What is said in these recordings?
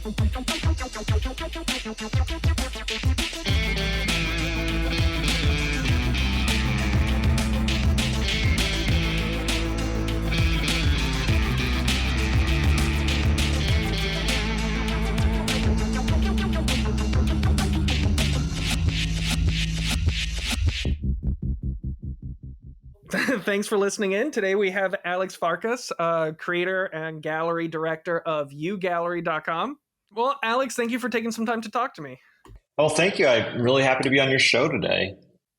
Thanks for listening in. Today we have Alex Farkas, creator and gallery director of UGallery.com. Well, Alex, thank you for taking some time to talk to me. Well, thank you. I'm really happy to be on your show today.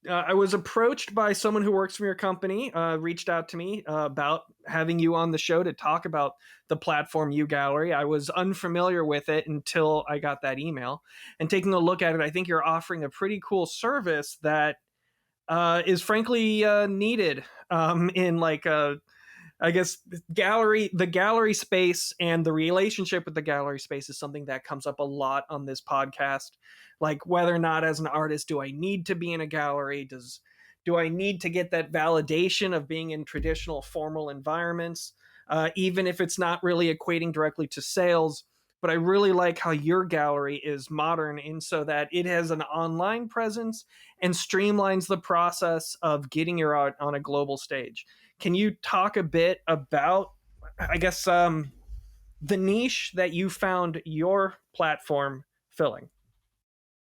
I was approached by someone who works from your company, reached out to me about having you on the show to talk about the platform UGallery. I was unfamiliar with it until I got that email. And taking a look at it, I think you're offering a pretty cool service that is frankly needed in I guess the gallery space, and the relationship with the gallery space is something that comes up a lot on this podcast. Like, whether or not as an artist, do I need to be in a gallery? Do I need to get that validation of being in traditional formal environments, even if it's not really equating directly to sales? But I really like how your gallery is modern in so that it has an online presence and streamlines the process of getting your art on a global stage. Can you talk a bit about, I guess, the niche that you found your platform filling?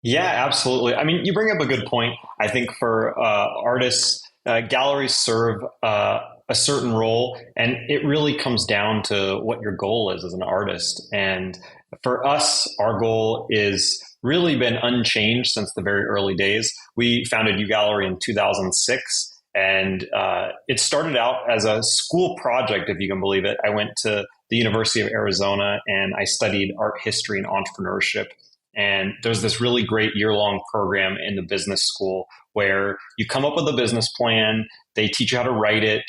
Yeah, absolutely. I mean, you bring up a good point. I think for artists, galleries serve a certain role, and it really comes down to what your goal is as an artist. And for us, our goal is really been unchanged since the very early days. We founded UGallery in 2006. And it started out as a school project, if you can believe it. I went to the University of Arizona and I studied art history and entrepreneurship. And there's this really great year-long program in the business school where you come up with a business plan, they teach you how to write it,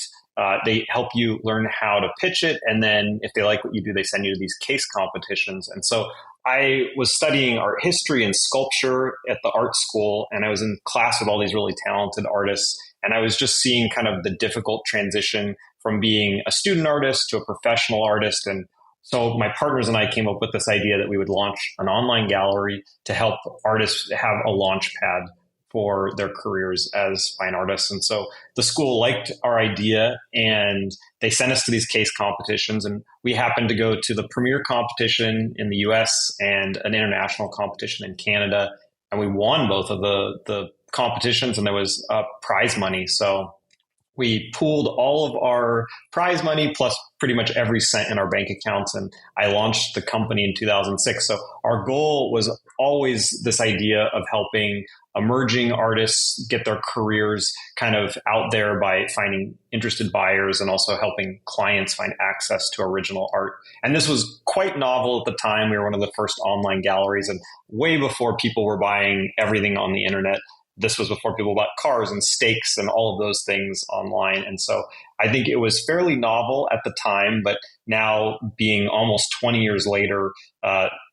they help you learn how to pitch it, and then if they like what you do, they send you to these case competitions. And so I was studying art history and sculpture at the art school, and I was in class with all these really talented artists. And I was just seeing kind of the difficult transition from being a student artist to a professional artist. And so my partners and I came up with this idea that we would launch an online gallery to help artists have a launch pad for their careers as fine artists. And so the school liked our idea and they sent us to these case competitions. And we happened to go to the premier competition in the US and an international competition in Canada. And we won both of the competitions, and there was prize money. So we pooled all of our prize money plus pretty much every cent in our bank accounts, and I launched the company in 2006. So our goal was always this idea of helping emerging artists get their careers kind of out there by finding interested buyers and also helping clients find access to original art. And this was quite novel at the time. We were one of the first online galleries, and way before people were buying everything on the internet. This was before people bought cars and steaks and all of those things online. And so I think it was fairly novel at the time, but now being almost 20 years later,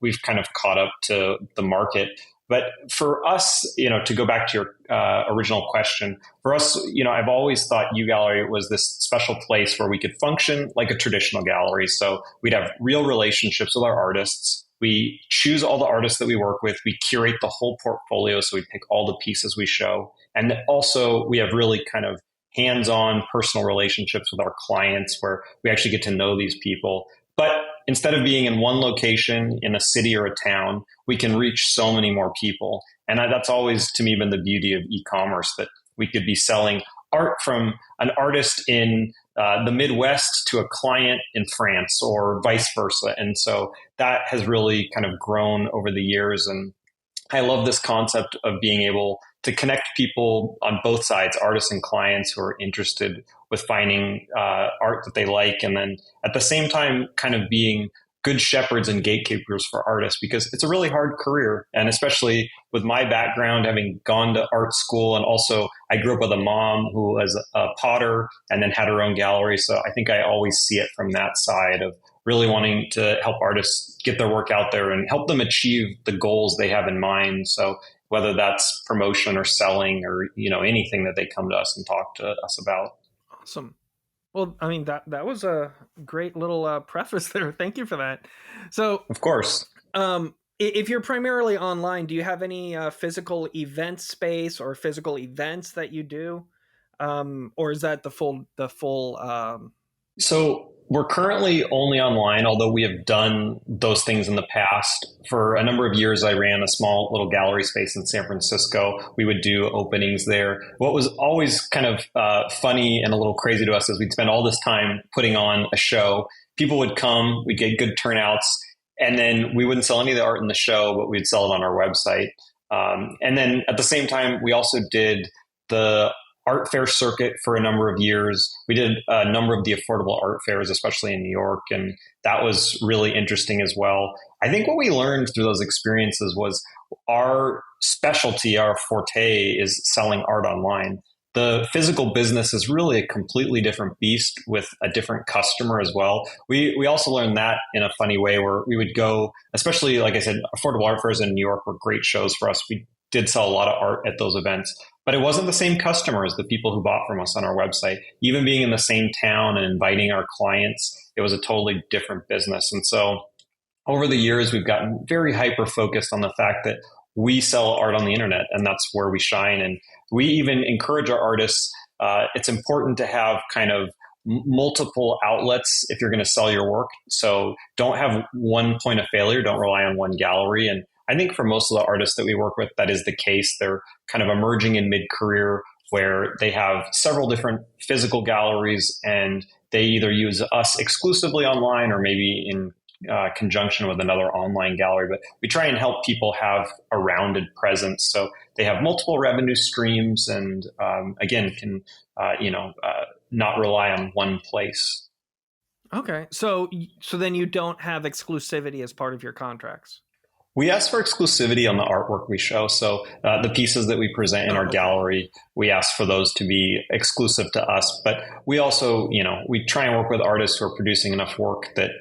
we've kind of caught up to the market. But for us, to go back to your original question, for us, I've always thought UGallery was this special place where we could function like a traditional gallery. So we'd have real relationships with our artists. We choose all the artists that we work with. We curate the whole portfolio. So we pick all the pieces we show. And also we have really kind of hands-on personal relationships with our clients where we actually get to know these people. But instead of being in one location in a city or a town, we can reach so many more people. And that's always, to me, been the beauty of e-commerce, that we could be selling art from an artist in the Midwest to a client in France or vice versa. And so that has really kind of grown over the years. And I love this concept of being able to connect people on both sides, artists and clients who are interested with finding art that they like. And then at the same time, kind of being good shepherds and gatekeepers for artists, because it's a really hard career. And especially with my background, having gone to art school, and also I grew up with a mom who was a potter and then had her own gallery. So I think I always see it from that side of really wanting to help artists get their work out there and help them achieve the goals they have in mind. So whether that's promotion or selling or, anything that they come to us and talk to us about. Awesome. Well, I mean, that was a great little preface there. Thank you for that. So, of course, If you're primarily online, do you have any physical event space or physical events that you do, or is that the full? So we're currently only online, although we have done those things in the past. For a number of years, I ran a small little gallery space in San Francisco. We would do openings there. What was always kind of funny and a little crazy to us is we'd spend all this time putting on a show. People would come, we'd get good turnouts, and then we wouldn't sell any of the art in the show, but we'd sell it on our website. And then at the same time, we also did the art fair circuit for a number of years. We did a number of the affordable art fairs, especially in New York, and that was really interesting as well. I think what we learned through those experiences was our specialty, our forte is selling art online. The physical business is really a completely different beast with a different customer as well. We also learned that in a funny way where we would go, especially like I said, affordable art fairs in New York were great shows for us. We did sell a lot of art at those events, but it wasn't the same customers, the people who bought from us on our website. Even being in the same town and inviting our clients, it was a totally different business. And so over the years, we've gotten very hyper focused on the fact that we sell art on the internet and that's where we shine. And we even encourage our artists. It's important to have kind of multiple outlets if you're going to sell your work. So don't have one point of failure. Don't rely on one gallery. And I think for most of the artists that we work with, that is the case. They're kind of emerging in mid-career where they have several different physical galleries and they either use us exclusively online or maybe in conjunction with another online gallery. But we try and help people have a rounded presence so they have multiple revenue streams and again can not rely on one place. Okay, so then you don't have exclusivity as part of your contracts. We ask for exclusivity on the artwork we show. So the pieces that we present in our gallery, we ask for those to be exclusive to us. But we also, we try and work with artists who are producing enough work that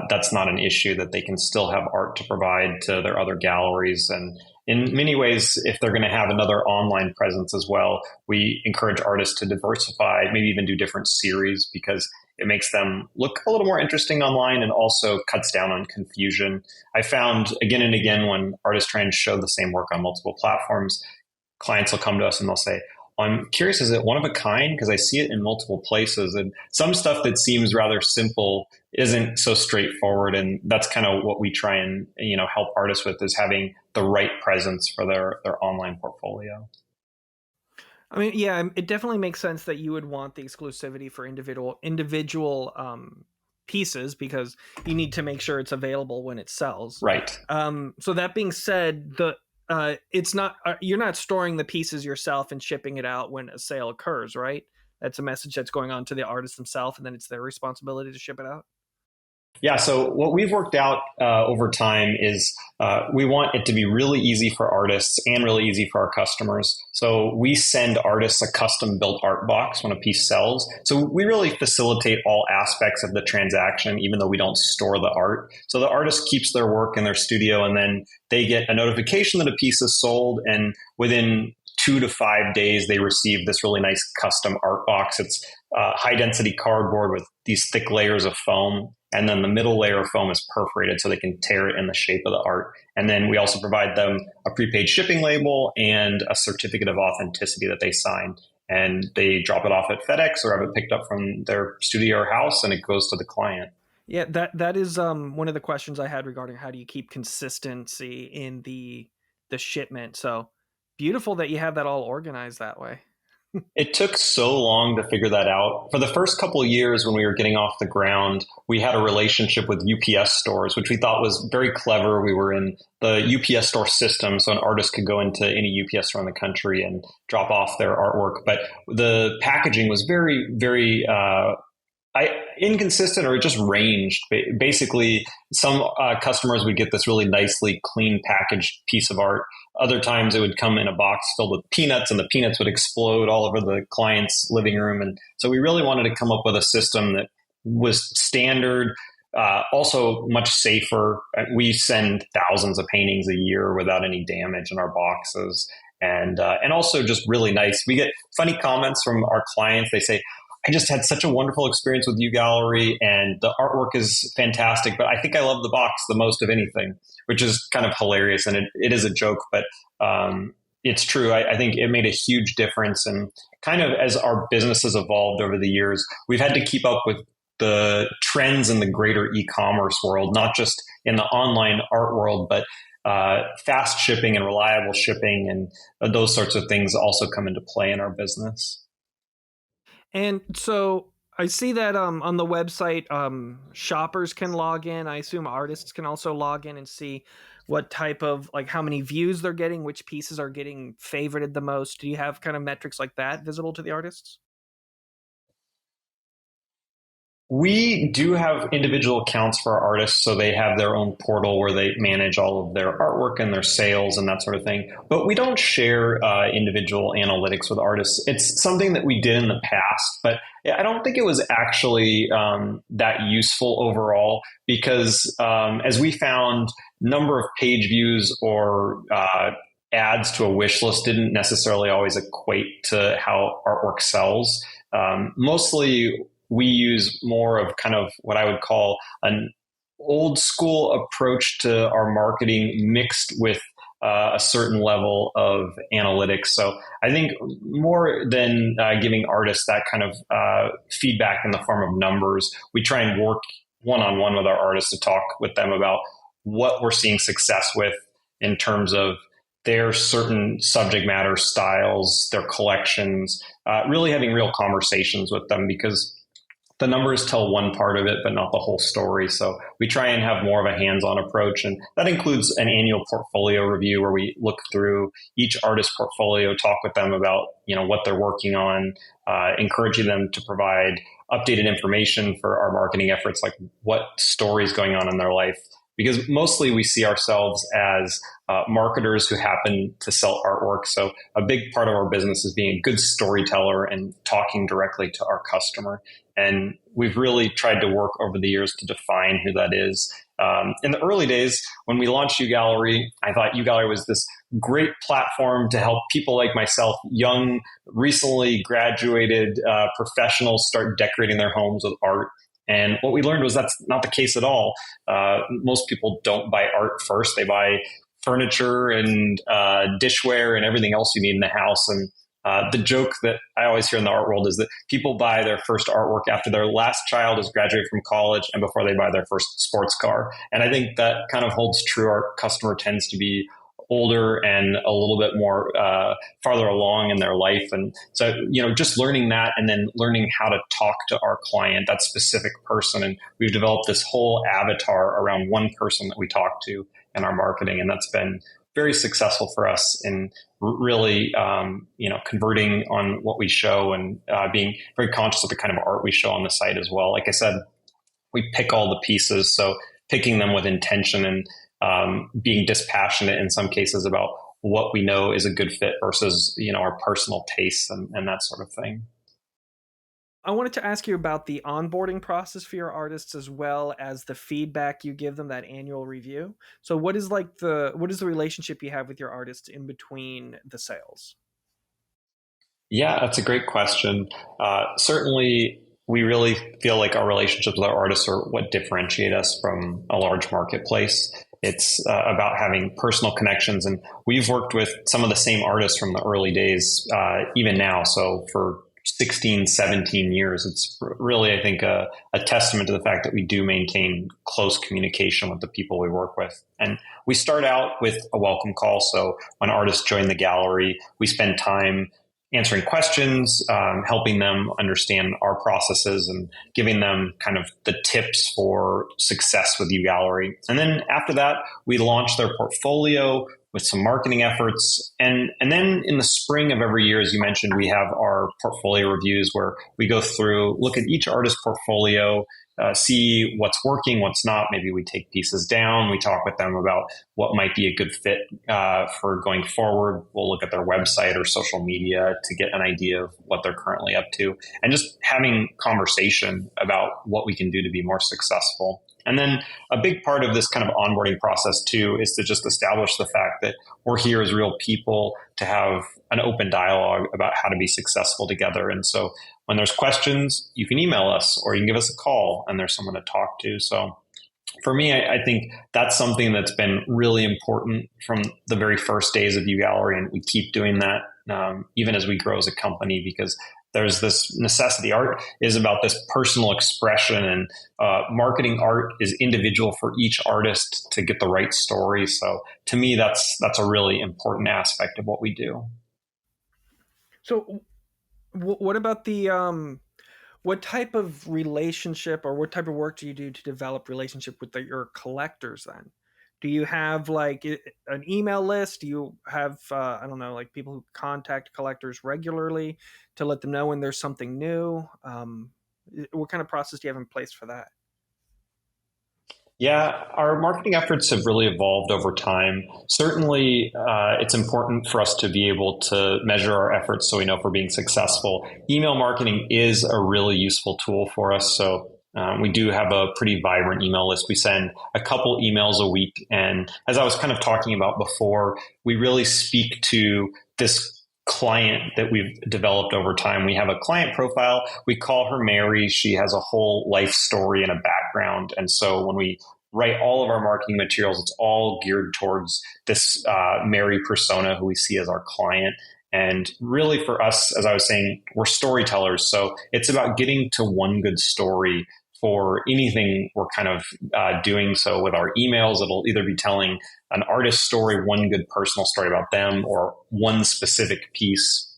that's not an issue, that they can still have art to provide to their other galleries. And in many ways, if they're going to have another online presence as well, we encourage artists to diversify, maybe even do different series because it makes them look a little more interesting online and also cuts down on confusion. I found again and again when artists try and show the same work on multiple platforms, clients will come to us and they'll say, I'm curious, is it one of a kind? Because I see it in multiple places. And some stuff that seems rather simple isn't so straightforward. And that's kind of what we try and help artists with, is having the right presence for their online portfolio. I mean, yeah, it definitely makes sense that you would want the exclusivity for individual pieces because you need to make sure it's available when it sells. Right. So that being said, it's not you're not storing the pieces yourself and shipping it out when a sale occurs, right? That's a message that's going on to the artist themselves, and then it's their responsibility to ship it out. Yeah. So what we've worked out over time is we want it to be really easy for artists and really easy for our customers. So we send artists a custom built art box when a piece sells. So we really facilitate all aspects of the transaction, even though we don't store the art. So the artist keeps their work in their studio and then they get a notification that a piece is sold. And within 2 to 5 days, they receive this really nice custom art box. It's high density cardboard with these thick layers of foam. And then the middle layer of foam is perforated so they can tear it in the shape of the art. And then we also provide them a prepaid shipping label and a certificate of authenticity that they sign. And they drop it off at FedEx or have it picked up from their studio or house and it goes to the client. Yeah, that is one of the questions I had regarding how do you keep consistency in the shipment. So beautiful that you have that all organized that way. It took so long to figure that out. For the first couple of years when we were getting off the ground, we had a relationship with UPS stores, which we thought was very clever. We were in the UPS store system, so an artist could go into any UPS store in the country and drop off their artwork. But the packaging was very, very inconsistent, or it just ranged. Basically, some customers would get this really nicely clean packaged piece of art. Other times it would come in a box filled with peanuts and the peanuts would explode all over the client's living room. And so we really wanted to come up with a system that was standard, also much safer. We send thousands of paintings a year without any damage in our boxes. And also just really nice. We get funny comments from our clients. They say, I just had such a wonderful experience with UGallery, and the artwork is fantastic. But I think I love the box the most of anything, which is kind of hilarious, and it is a joke, but it's true. I think it made a huge difference, and kind of as our business has evolved over the years, we've had to keep up with the trends in the greater e-commerce world, not just in the online art world, but fast shipping and reliable shipping and those sorts of things also come into play in our business. And so I see that on the website, shoppers can log in. I assume artists can also log in and see what type of, like, how many views they're getting, which pieces are getting favorited the most. Do you have kind of metrics like that visible to the artists? We do have individual accounts for our artists, so they have their own portal where they manage all of their artwork and their sales and that sort of thing. But we don't share individual analytics with artists. It's something that we did in the past, but I don't think it was actually that useful overall because as we found, number of page views or ads to a wish list didn't necessarily always equate to how artwork sells. Mostly we use more of kind of what I would call an old school approach to our marketing mixed with a certain level of analytics. So I think more than giving artists that kind of feedback in the form of numbers, we try and work one-on-one with our artists to talk with them about what we're seeing success with in terms of their certain subject matter styles, their collections, really having real conversations with them because the numbers tell one part of it, but not the whole story. So we try and have more of a hands-on approach. And that includes an annual portfolio review where we look through each artist's portfolio, talk with them about, what they're working on, encouraging them to provide updated information for our marketing efforts, like what story is going on in their life. Because mostly we see ourselves as marketers who happen to sell artwork. So a big part of our business is being a good storyteller and talking directly to our customer. And we've really tried to work over the years to define who that is. In the early days, when we launched UGallery, I thought UGallery was this great platform to help people like myself, young, recently graduated professionals, start decorating their homes with art. And what we learned was that's not the case at all. Most people don't buy art first. They buy furniture and dishware and everything else you need in the house. And the joke that I always hear in the art world is that people buy their first artwork after their last child has graduated from college and before they buy their first sports car. And I think that kind of holds true. Our customer tends to be older and a little bit more farther along in their life. And so, just learning that and then learning how to talk to our client, that specific person. And we've developed this whole avatar around one person that we talk to in our marketing. And that's been very successful for us in really, converting on what we show and being very conscious of the kind of art we show on the site as well. Like I said, we pick all the pieces. So picking them with intention and being dispassionate in some cases about what we know is a good fit versus, our personal tastes and that sort of thing. I wanted to ask you about the onboarding process for your artists as well as the feedback you give them, that annual review. So what is the relationship you have with your artists in between the sales? Yeah, that's a great question. Certainly, we really feel like our relationships with our artists are what differentiate us from a large marketplace. It's about having personal connections. And we've worked with some of the same artists from the early days, even now. So for 16, 17 years, it's really, I think, a testament to the fact that we do maintain close communication with the people we work with. And we start out with a welcome call. So when artists join the gallery, we spend time answering questions, helping them understand our processes and giving them kind of the tips for success with UGallery. And then after that, we launch their portfolio with some marketing efforts. And then in the spring of every year, as you mentioned, we have our portfolio reviews where we go through, look at each artist's portfolio, see what's working, what's not. Maybe we take pieces down. We talk with them about what might be a good fit for going forward. We'll look at their website or social media to get an idea of what they're currently up to and just having conversation about what we can do to be more successful. And then a big part of this kind of onboarding process too is to just establish the fact that we're here as real people to have an open dialogue about how to be successful together. And so when there's questions, you can email us or you can give us a call and there's someone to talk to. So for me, I think that's something that's been really important from the very first days of UGallery, and we keep doing that even as we grow as a company, because there's this necessity. Art is about this personal expression, and marketing art is individual for each artist to get the right story. So to me, that's a really important aspect of what we do. So, what about the what type of relationship or what type of work do you do to develop relationship with your collectors then? Do you have like an email list? Do you have I don't know, like people who contact collectors regularly to let them know when there's something new? What kind of process do you have in place for that? Yeah, our marketing efforts have really evolved over time. Certainly, it's important for us to be able to measure our efforts so we know if we're being successful. Email marketing is a really useful tool for us. So we do have a pretty vibrant email list. We send a couple emails a week. And as I was kind of talking about before, we really speak to this client that we've developed over time. We have a client profile. We call her Mary. She has a whole life story and a background. And so when we write all of our marketing materials, it's all geared towards this Mary persona who we see as our client. And really for us, as I was saying, we're storytellers. So it's about getting to one good story for anything we're kind of doing. So with our emails, it'll either be telling an artist story, one good personal story about them, or one specific piece.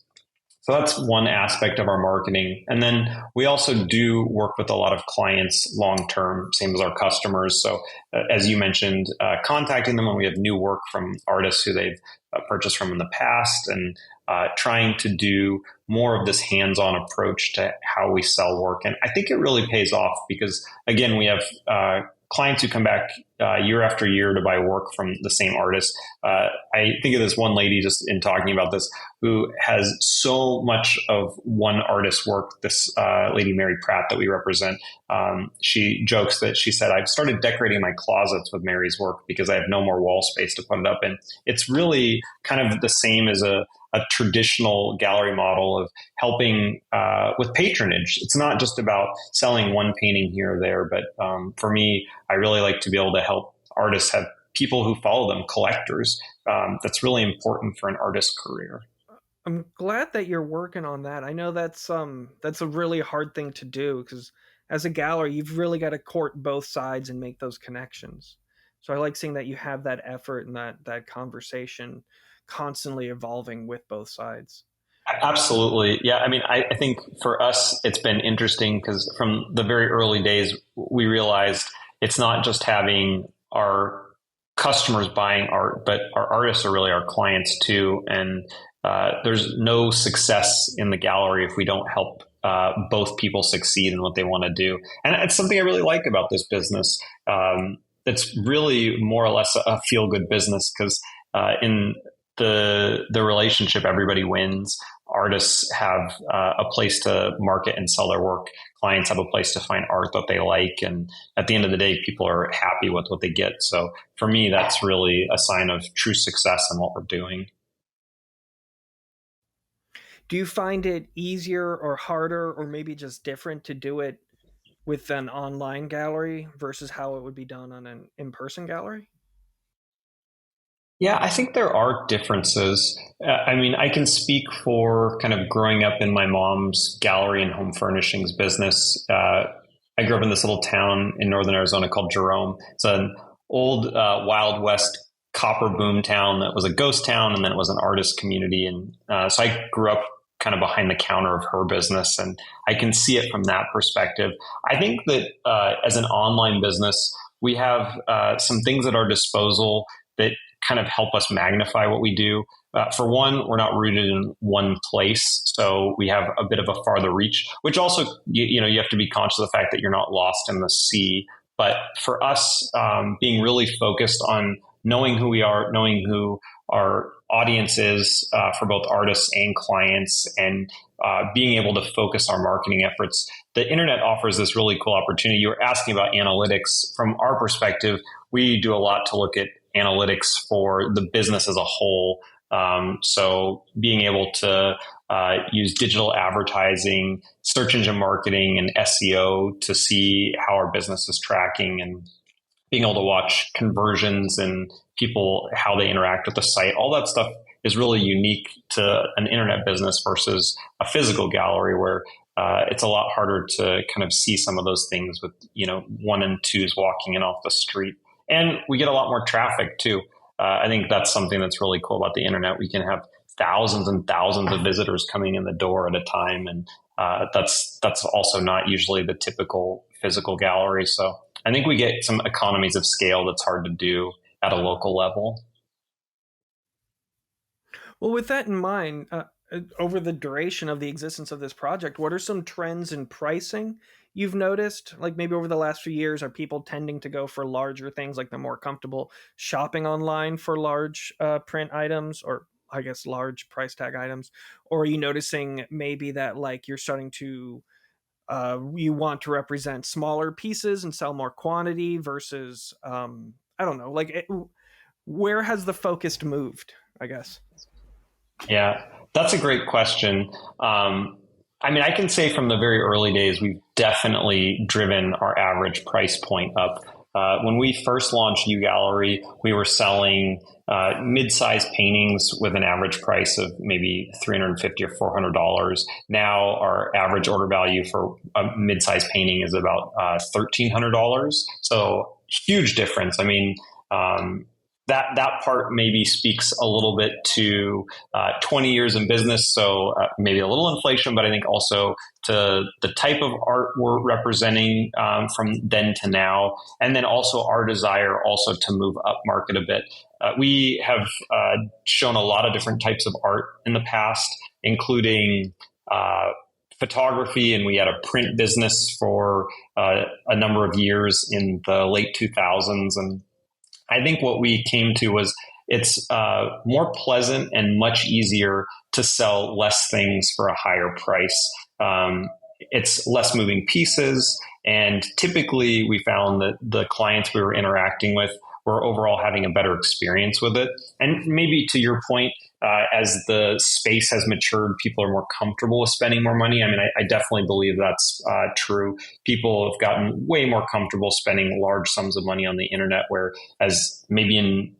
So that's one aspect of our marketing. And then we also do work with a lot of clients long term, same as our customers. So as you mentioned, contacting them when we have new work from artists who they've purchased from in the past, and trying to do more of this hands-on approach to how we sell work. And I think it really pays off because, again, we have clients who come back year after year to buy work from the same artist. I think of this one lady, just in talking about this, who has so much of one artist's work, this lady, Mary Pratt, that we represent. She jokes that she said, I've started decorating my closets with Mary's work because I have no more wall space to put it up in. It's really kind of the same as a traditional gallery model of helping with patronage. It's not just about selling one painting here or there, but for me, I really like to be able to help artists have people who follow them, collectors. That's really important for an artist's career. I'm glad that you're working on that. I know that's a really hard thing to do because as a gallery, you've really got to court both sides and make those connections. So I like seeing that you have that effort and that conversation constantly evolving with both sides. Absolutely. Yeah. I mean, I think for us, it's been interesting because from the very early days, we realized it's not just having our customers buying art, but our artists are really our clients too. And there's no success in the gallery if we don't help both people succeed in what they want to do. And it's something I really like about this business. It's really more or less a feel good business because in the relationship, everybody wins. Artists have a place to market and sell their work. Clients have a place to find art that they like. And at the end of the day, people are happy with what they get. So for me, that's really a sign of true success in what we're doing. Do you find it easier or harder or maybe just different to do it with an online gallery versus how it would be done on an in-person gallery? Yeah, I think there are differences. I mean, I can speak for kind of growing up in my mom's gallery and home furnishings business. I grew up in this little town in northern Arizona called Jerome. It's an old Wild West copper boom town that was a ghost town, and then it was an artist community. And so I grew up kind of behind the counter of her business, and I can see it from that perspective. I think that as an online business, we have some things at our disposal that kind of help us magnify what we do. For one, we're not rooted in one place, so we have a bit of a farther reach, which also, you have to be conscious of the fact that you're not lost in the sea. But for us, being really focused on knowing who we are, knowing who our audience is for both artists and clients, and being able to focus our marketing efforts the internet offers this really cool opportunity. You were asking about analytics. From our perspective, we do a lot to look at analytics for the business as a whole. So being able to use digital advertising, search engine marketing, and SEO to see how our business is tracking, and being able to watch conversions and people, how they interact with the site, all that stuff is really unique to an internet business versus a physical gallery where it's a lot harder to kind of see some of those things with, one and twos walking in off the street. And we get a lot more traffic too. I think that's something that's really cool about the internet. We can have thousands and thousands of visitors coming in the door at a time. And that's also not usually the typical physical gallery. So I think we get some economies of scale that's hard to do at a local level. Well, with that in mind, over the duration of the existence of this project, what are some trends in pricing you've noticed? Like maybe over the last few years, are people tending to go for larger things, like they're more comfortable shopping online for large print items, or I guess large price tag items? Or are you noticing maybe that like you're starting to you want to represent smaller pieces and sell more quantity versus I don't know, like where has the focus moved, I guess? Yeah, that's a great question. I can say from the very early days, we've definitely driven our average price point up. When we first launched UGallery, we were selling mid-sized paintings with an average price of maybe $350 or $400. Now our average order value for a mid-sized painting is about $1,300. So huge difference. That part maybe speaks a little bit to 20 years in business, so maybe a little inflation, but I think also to the type of art we're representing from then to now, and then also our desire also to move up market a bit. We have shown a lot of different types of art in the past, including photography, and we had a print business for a number of years in the late 2000s, and I think what we came to was it's more pleasant and much easier to sell less things for a higher price. It's less moving pieces. And typically we found that the clients we were interacting with were overall having a better experience with it. And maybe to your point, as the space has matured, people are more comfortable with spending more money. I definitely believe that's true. People have gotten way more comfortable spending large sums of money on the internet, whereas maybe in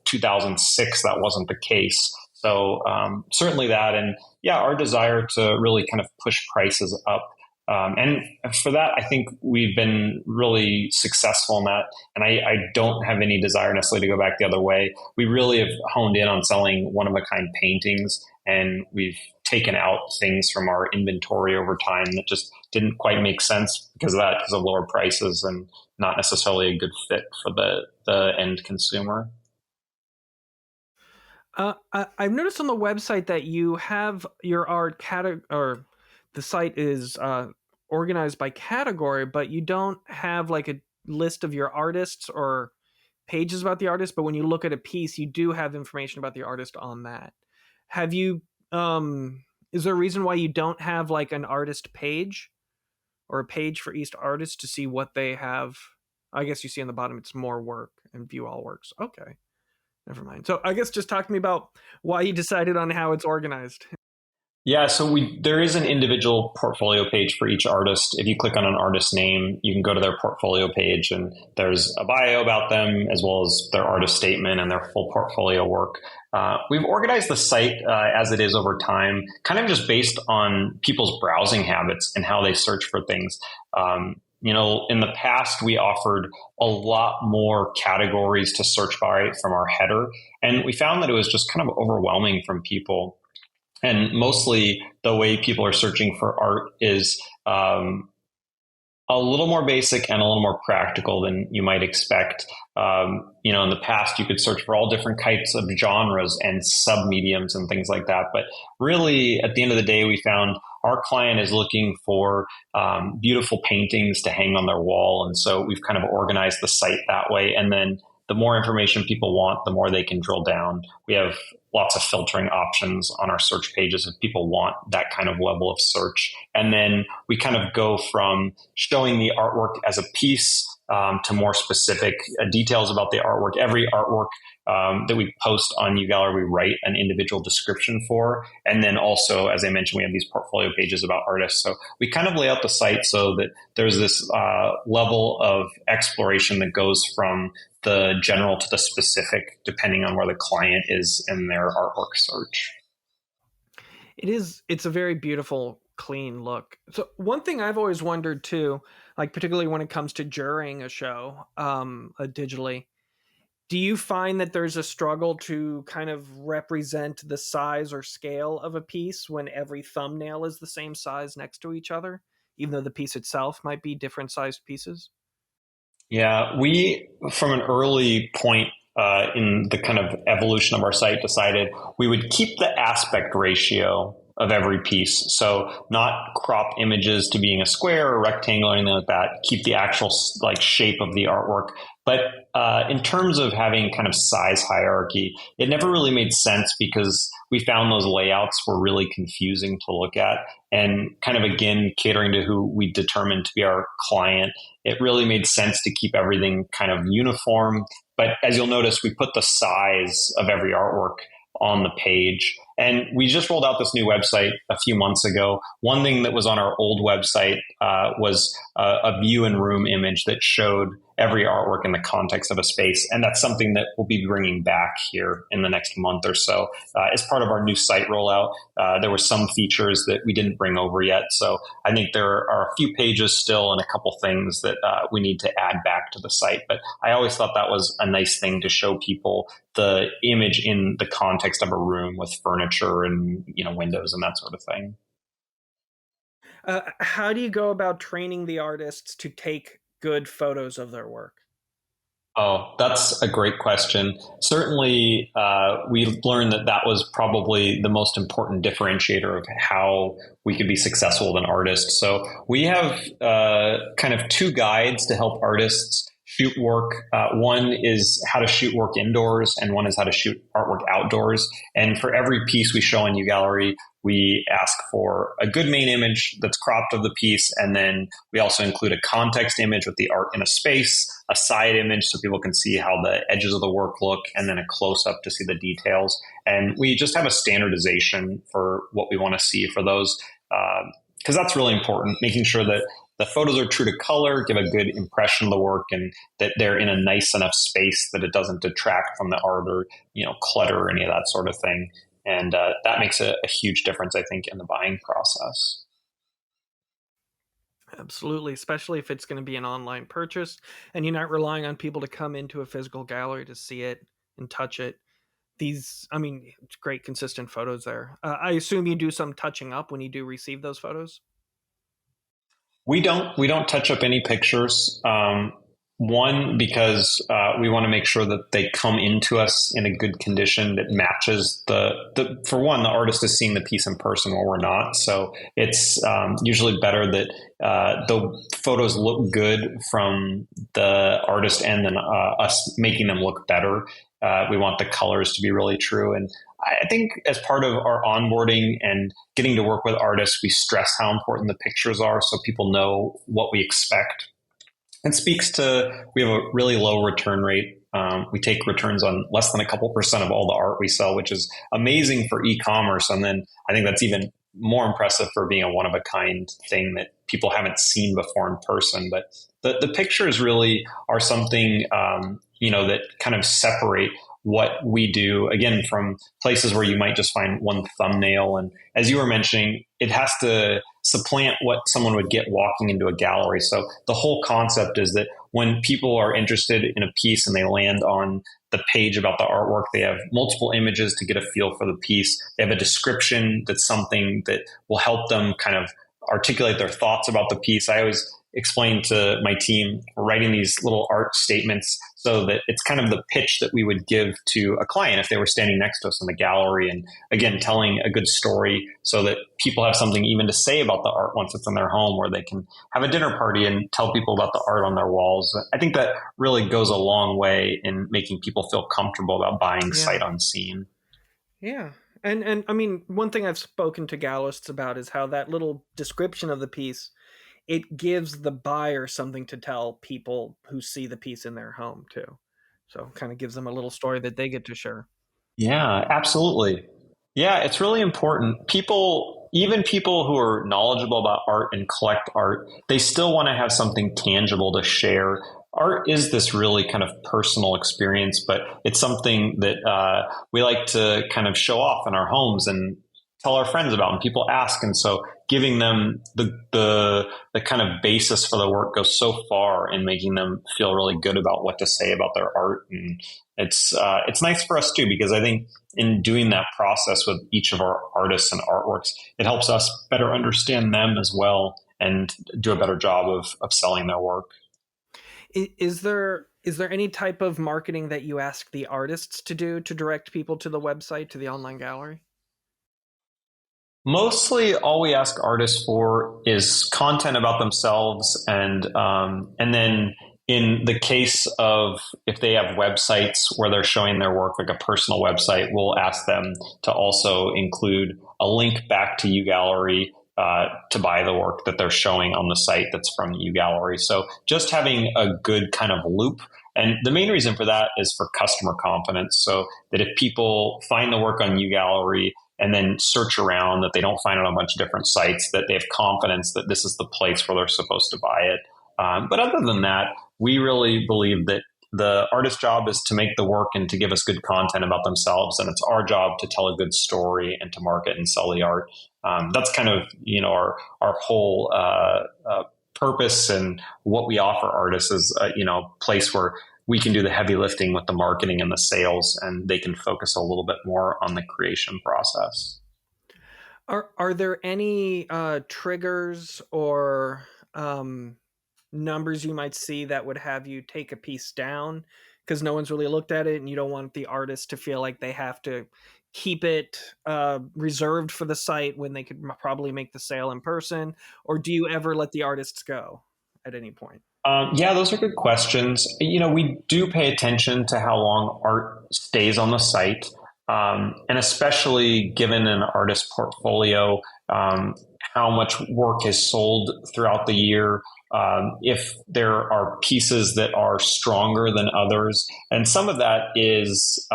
2006 that wasn't the case. So certainly that, and yeah, our desire to really kind of push prices up. And for that, I think we've been really successful in that. And I don't have any desire necessarily to go back the other way. We really have honed in on selling one-of-a-kind paintings, and we've taken out things from our inventory over time that just didn't quite make sense because of that, because of lower prices and not necessarily a good fit for the end consumer. I've noticed on the website that you have your art or the site is organized by category, but you don't have like a list of your artists or pages about the artist. But when you look at a piece, you do have information about the artist on that. Have you? Is there a reason why you don't have like an artist page or a page for each artist to see what they have? I guess you see on the bottom it's more work and view all works. Okay, never mind. So I guess just talk to me about why you decided on how it's organized. Yeah, so there is an individual portfolio page for each artist. If you click on an artist's name, you can go to their portfolio page, and there's a bio about them as well as their artist statement and their full portfolio work. We've organized the site as it is over time, kind of just based on people's browsing habits and how they search for things. In the past, we offered a lot more categories to search by from our header, and we found that it was just kind of overwhelming from people. And mostly the way people are searching for art is a little more basic and a little more practical than you might expect. In the past, you could search for all different types of genres and sub-mediums and things like that. But really, at the end of the day, we found our client is looking for beautiful paintings to hang on their wall. And so we've kind of organized the site that way. And then the more information people want, the more they can drill down. We have lots of filtering options on our search pages if people want that kind of level of search. And then we kind of go from showing the artwork as a piece to more specific details about the artwork. Every artwork that we post on UGallery, we write an individual description for. And then also, as I mentioned, we have these portfolio pages about artists. So we kind of lay out the site so that there's this level of exploration that goes from the general to the specific, depending on where the client is in their artwork search. It's a very beautiful, clean look. So one thing I've always wondered too, like particularly when it comes to jurying a show digitally, do you find that there's a struggle to kind of represent the size or scale of a piece when every thumbnail is the same size next to each other, even though the piece itself might be different sized pieces? Yeah, we, from an early point in the kind of evolution of our site, decided we would keep the aspect ratio of every piece. So not crop images to being a square or rectangle or anything like that. Keep the actual like shape of the artwork. But in terms of having kind of size hierarchy, it never really made sense because we found those layouts were really confusing to look at. And kind of, again, catering to who we determined to be our client, it really made sense to keep everything kind of uniform. But as you'll notice, we put the size of every artwork on the page. And we just rolled out this new website a few months ago. One thing that was on our old website was a view and room image that showed every artwork in the context of a space. And that's something that we'll be bringing back here in the next month or so. As part of our new site rollout, there were some features that we didn't bring over yet. So I think there are a few pages still and a couple things that we need to add back to the site. But I always thought that was a nice thing to show people the image in the context of a room with furniture and, windows and that sort of thing. How do you go about training the artists to take good photos of their work? Oh, that's a great question. Certainly, we learned that was probably the most important differentiator of how we could be successful as an artist. So we have kind of two guides to help artists shoot work. One is how to shoot work indoors, and one is how to shoot artwork outdoors. And for every piece we show on UGallery, we ask for a good main image that's cropped of the piece. And then we also include a context image with the art in a space, a side image so people can see how the edges of the work look, and then a close up to see the details. And we just have a standardization for what we want to see for those, because that's really important, making sure that the photos are true to color, give a good impression of the work, and that they're in a nice enough space that it doesn't detract from the art or, clutter or any of that sort of thing. And that makes a huge difference, I think, in the buying process. Absolutely, especially if it's going to be an online purchase and you're not relying on people to come into a physical gallery to see it and touch it. It's great, consistent photos there. I assume you do some touching up when you do receive those photos? We don't touch up any pictures. One, because we want to make sure that they come into us in a good condition that matches for one, the artist is seeing the piece in person while we're not. So it's usually better that the photos look good from the artist and then us making them look better. We want the colors to be really true. And I think as part of our onboarding and getting to work with artists, we stress how important the pictures are so people know what we expect. And speaks to, we have a really low return rate. We take returns on less than a couple % of all the art we sell, which is amazing for e-commerce. And then I think that's even more impressive for being a one-of-a-kind thing that people haven't seen before in person. But the pictures really are something, that kind of separate what we do, again, from places where you might just find one thumbnail. And as you were mentioning, it has to supplant what someone would get walking into a gallery. So the whole concept is that when people are interested in a piece and they land on the page about the artwork, they have multiple images to get a feel for the piece. They have a description that's something that will help them kind of articulate their thoughts about the piece. I always explain to my team, we're writing these little art statements so that it's kind of the pitch that we would give to a client if they were standing next to us in the gallery. And again, telling a good story so that people have something even to say about the art once it's in their home, where they can have a dinner party and tell people about the art on their walls. I think that really goes a long way in making people feel comfortable about buying sight unseen. Yeah. And I mean, one thing I've spoken to gallerists about is how that little description of the piece, it gives the buyer something to tell people who see the piece in their home too. So kind of gives them a little story that they get to share. Yeah, absolutely. Yeah, it's really important. People, even people who are knowledgeable about art and collect art, they still want to have something tangible to share. Art is this really kind of personal experience, but it's something that we like to kind of show off in our homes and tell our friends about. And people ask, and so giving them the kind of basis for the work goes so far in making them feel really good about what to say about their art. And it's nice for us too, because I think in doing that process with each of our artists and artworks, it helps us better understand them as well and do a better job of selling their work. Is there any type of marketing that you ask the artists to do to direct people to the website, to the online gallery? Mostly, all we ask artists for is content about themselves, and then in the case of if they have websites where they're showing their work, like a personal website, we'll ask them to also include a link back to UGallery to buy the work that they're showing on the site that's from UGallery. So just having a good kind of loop. And the main reason for that is for customer confidence. So that if people find the work on UGallery and then search around, that they don't find it on a bunch of different sites, that they have confidence that this is the place where they're supposed to buy it. But other than that, we really believe that the artist's job is to make the work and to give us good content about themselves, and it's our job to tell a good story and to market and sell the art. That's kind of our whole purpose, and what we offer artists is place where we can do the heavy lifting with the marketing and the sales, and they can focus a little bit more on the creation process. Are there any triggers or numbers you might see that would have you take a piece down because no one's really looked at it and you don't want the artist to feel like they have to keep it reserved for the site when they could probably make the sale in person? Or do you ever let the artists go at any point? Yeah, those are good questions. We do pay attention to how long art stays on the site, and especially given an artist portfolio, how much work is sold throughout the year. If there are pieces that are stronger than others, and some of that is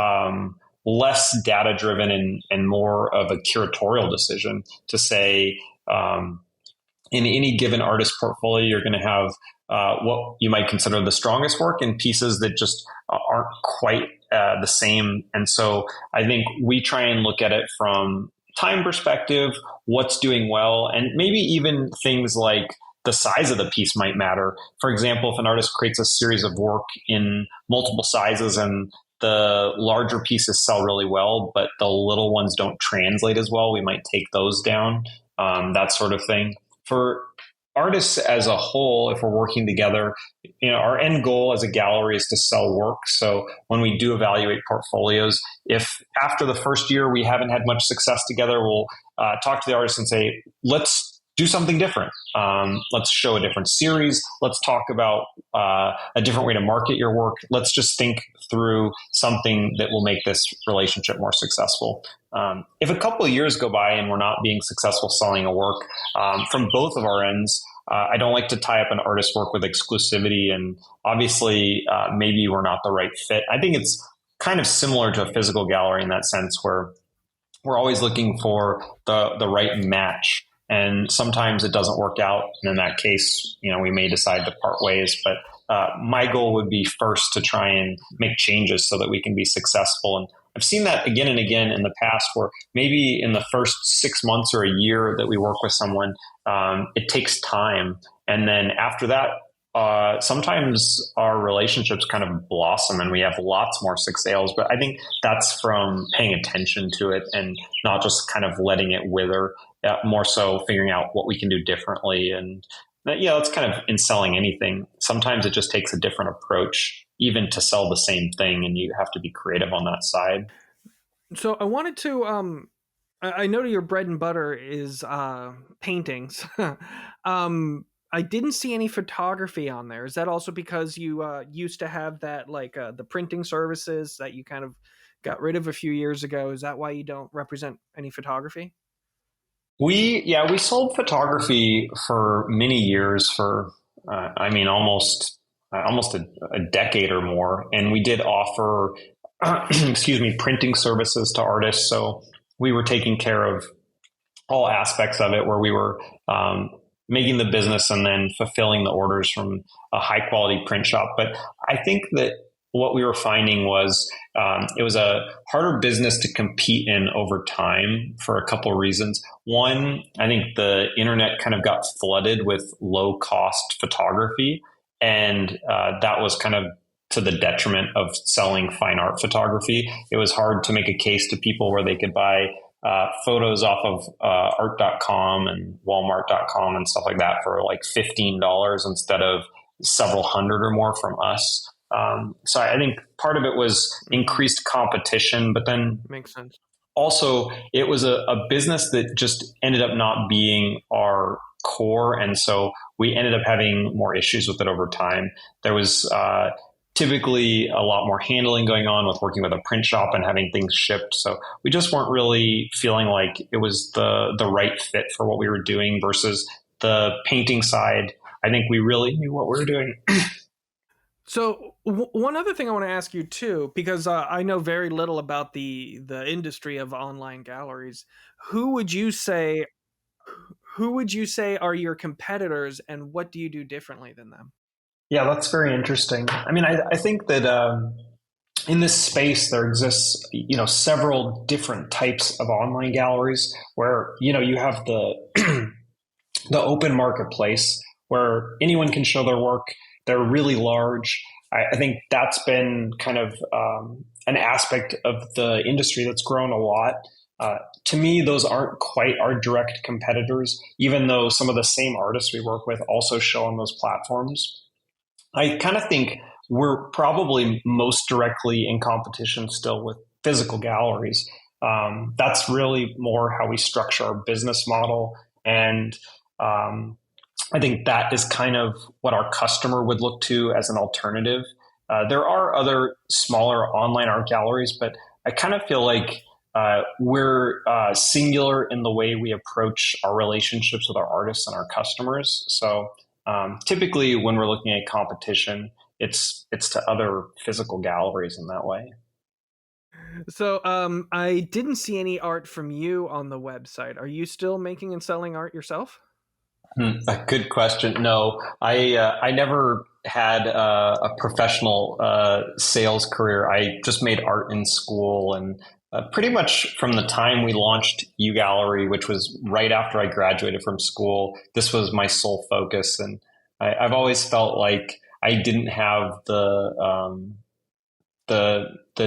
less data driven and more of a curatorial decision to say. In any given artist portfolio, you're going to have what you might consider the strongest work and pieces that just aren't quite the same. And so I think we try and look at it from time perspective, what's doing well, and maybe even things like the size of the piece might matter. For example, if an artist creates a series of work in multiple sizes and the larger pieces sell really well, but the little ones don't translate as well, we might take those down, that sort of thing. For artists as a whole, if we're working together, our end goal as a gallery is to sell work. So when we do evaluate portfolios, if after the first year we haven't had much success together, we'll talk to the artist and say, let's do something different. Let's show a different series. Let's talk about a different way to market your work. Let's just think through something that will make this relationship more successful. If a couple of years go by and we're not being successful selling a work from both of our ends, I don't like to tie up an artist's work with exclusivity. And obviously, maybe we're not the right fit. I think it's kind of similar to a physical gallery in that sense, where we're always looking for the right match. And sometimes it doesn't work out. And in that case, we may decide to part ways. But my goal would be first to try and make changes so that we can be successful. And I've seen that again and again in the past, where maybe in the first 6 months or a year that we work with someone, it takes time. And then after that, sometimes our relationships kind of blossom and we have lots more sales. But I think that's from paying attention to it and not just kind of letting it wither, more so figuring out what we can do differently. And that's kind of in selling anything. Sometimes it just takes a different approach, even to sell the same thing, and you have to be creative on that side. So I wanted to I know your bread and butter is paintings. I didn't see any photography on there. Is that also because you used to have that, like the printing services that you kind of got rid of a few years ago. Is that why you don't represent any photography? We sold photography for many years for I mean almost a decade or more, and we did offer excuse me, printing services to artists. So we were taking care of all aspects of it, where we were making the business and then fulfilling the orders from a high quality print shop. But I think that what we were finding was it was a harder business to compete in over time for a couple of reasons. One, I think the internet kind of got flooded with low cost photography, and that was kind of to the detriment of selling fine art photography. It was hard to make a case to people where they could buy photos off of art.com and walmart.com and stuff like that for like $15 instead of several hundred or more from us. So I think part of it was Mm-hmm. increased competition, but then Makes sense. also it was a business that just ended up not being our core. And so we ended up having more issues with it over time. There was typically a lot more handling going on with working with a print shop and having things shipped. So we just weren't really feeling like it was the right fit for what we were doing versus the painting side. I think we really knew what we were doing. So one other thing I want to ask you too, because I know very little about the industry of online galleries. Who would you say who would you say are your competitors, and what do you do differently than them? Yeah, that's very interesting. I mean, I think that in this space there exists, several different types of online galleries where you have the the open marketplace where anyone can show their work. They're really large. I think that's been kind of an aspect of the industry that's grown a lot. To me, those aren't quite our direct competitors, even though some of the same artists we work with also show on those platforms. I kind of think we're probably most directly in competition still with physical galleries. That's really more how we structure our business model. And um, I think that is kind of what our customer would look to as an alternative. There are other smaller online art galleries, but I kind of feel like we're singular in the way we approach our relationships with our artists and our customers. So typically, when we're looking at competition, it's to other physical galleries in that way. So I didn't see any art from you on the website. Are you still making and selling art yourself? A good question. No, I never had a professional sales career. I just made art in school, and pretty much from the time we launched UGallery, which was right after I graduated from school, this was my sole focus, and I've always felt like I didn't have the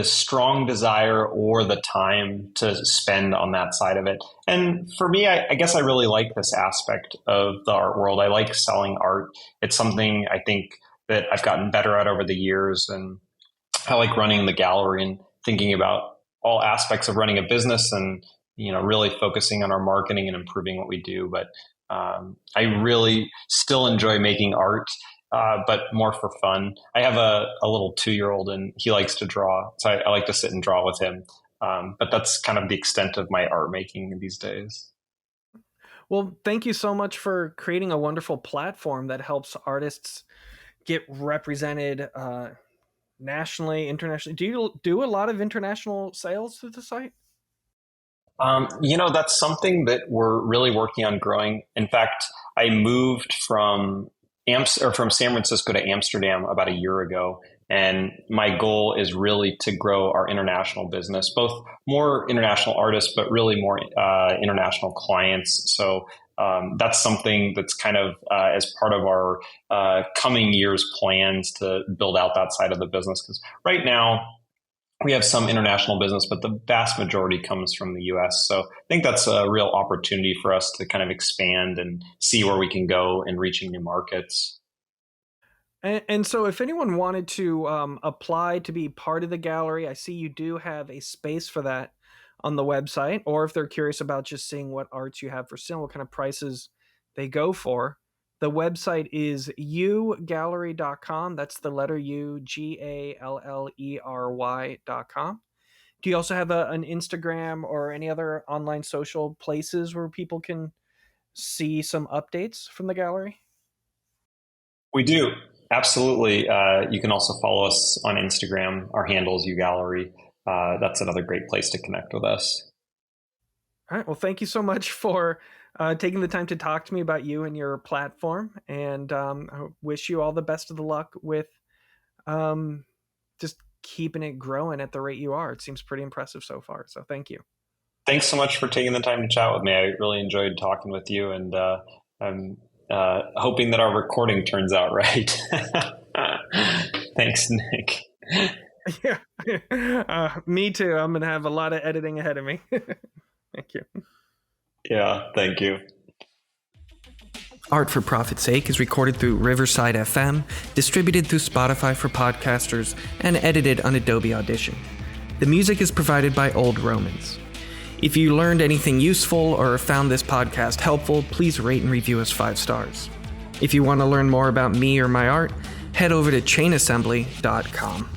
strong desire or the time to spend on that side of it. And for me, I guess I really like this aspect of the art world. I like selling art. It's something I think that I've gotten better at over the years, and I like running the gallery and thinking about all aspects of running a business, and really focusing on our marketing and improving what we do. But I really still enjoy making art, but more for fun. I have a little 2 year old, and he likes to draw, so I like to sit and draw with him. But that's kind of the extent of my art making these days. Well, thank you so much for creating a wonderful platform that helps artists get represented nationally, internationally. Do you do a lot of international sales to the site? That's something that we're really working on growing. In fact, I moved from from San Francisco to Amsterdam about a year ago, and my goal is really to grow our international business, both more international artists, but really more international clients. So that's something that's kind of as part of our coming years plans to build out that side of the business. Because right now, we have some international business, but the vast majority comes from the US. So I think that's a real opportunity for us to kind of expand and see where we can go in reaching new markets. And so, if anyone wanted to apply to be part of the gallery, I see you do have a space for that on the website. Or if they're curious about just seeing what arts you have for sale, what kind of prices they go for, the website is ugallery.com. That's the letter U, GALLERY.com. Do you also have an Instagram or any other online social places where people can see some updates from the gallery? We do. Absolutely. You can also follow us on Instagram. Our handle is UGallery. That's another great place to connect with us. All right. Well, thank you so much for taking the time to talk to me about you and your platform. And I wish you all the best of the luck with um, just keeping it growing at the rate you are. It seems pretty impressive so far. So thank you. Thanks so much for taking the time to chat with me. I really enjoyed talking with you, and I'm hoping that our recording turns out right. Thanks, Nick. Yeah. Me too. I'm going to have a lot of editing ahead of me. Thank you. Yeah, thank you. Art for Profit's Sake is recorded through Riverside FM, distributed through Spotify for podcasters, and edited on Adobe Audition. The music is provided by Old Romans. If you learned anything useful or found this podcast helpful, please rate and review us 5 stars. If you want to learn more about me or my art, head over to chainassembly.com.